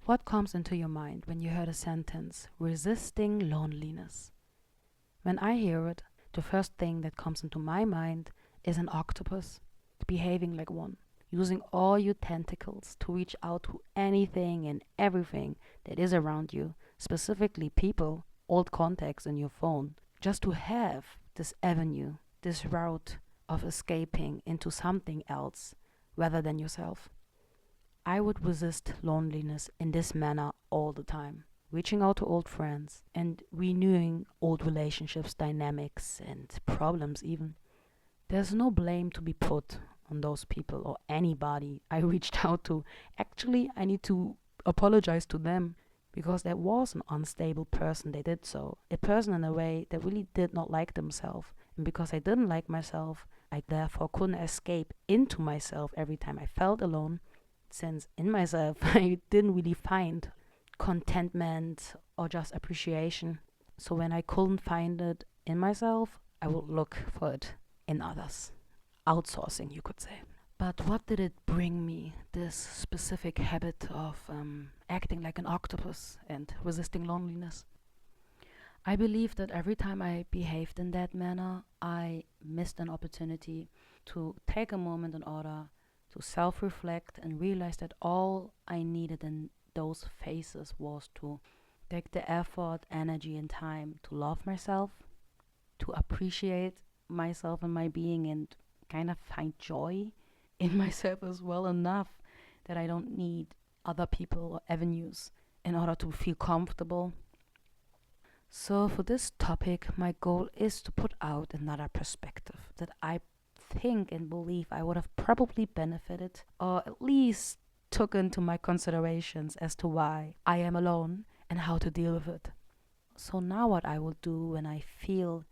What comes into your mind when you hear the sentence, resisting loneliness? When I hear it, the first thing that comes into my mind is an octopus, behaving like one, using all your tentacles to reach out to anything and everything that is around you, specifically people, old contacts in your phone, just to have this avenue, this route of escaping into something else rather than yourself. I would resist loneliness in this manner all the time, reaching out to old friends and renewing old relationships, dynamics, and problems even. There's no blame to be put on those people or anybody I reached out to. Actually, I need to apologize to them because there was an unstable person they did so. A person in a way that really did not like themselves. And because I didn't like myself, I therefore couldn't escape into myself every time I felt alone, since in myself I didn't really find contentment or just appreciation. So when I couldn't find it in myself, I would look for it in others. Outsourcing, you could say. But what did it bring me, this specific habit of acting like an octopus and resisting loneliness? I believe that every time I behaved in that manner, I missed an opportunity to take a moment in order to self-reflect and realize that all I needed in those phases was to take the effort, energy, and time to love myself, to appreciate myself and my being, and kind of find joy in myself as well, enough that I don't need other people or avenues in order to feel comfortable. So for this topic, my goal is to put out another perspective that I think and believe I would have probably benefited, or at least took into my considerations as to why I am alone and how to deal with it. So now what I will do when I feel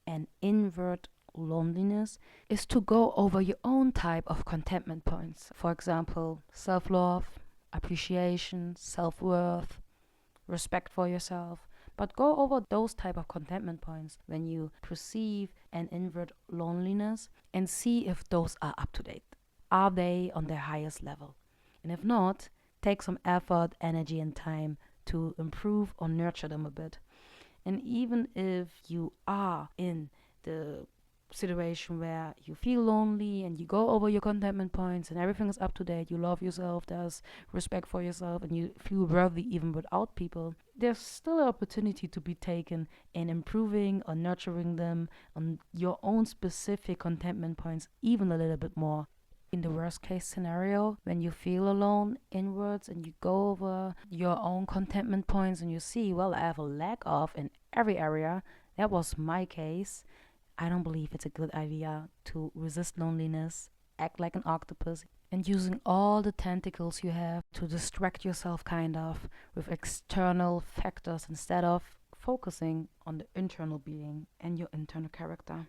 an inward loneliness is to go over your own type of contentment points. For example, self-love, appreciation, self-worth, respect for yourself. But go over those type of contentment points when you perceive an inward loneliness and see if those are up to date. Are they on their highest level? And if not, take some effort, energy, and time to improve or nurture them a bit. And even if you are in the situation where you feel lonely and you go over your contentment points and everything is up to date, you love yourself, there's respect for yourself, and you feel worthy even without people, there's still an opportunity to be taken in improving or nurturing them on your own specific contentment points even a little bit more. In the worst case scenario, when you feel alone inwards and you go over your own contentment points and you see, well, I have a lack of in every area, that was my case, I don't believe it's a good idea to resist loneliness, act like an octopus, and using all the tentacles you have to distract yourself kind of with external factors instead of focusing on the internal being and your internal character.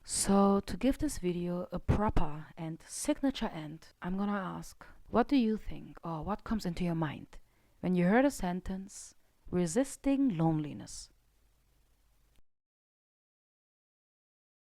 So to give this video a proper and signature end, I'm gonna ask, what do you think or what comes into your mind when you heard a sentence, resisting loneliness?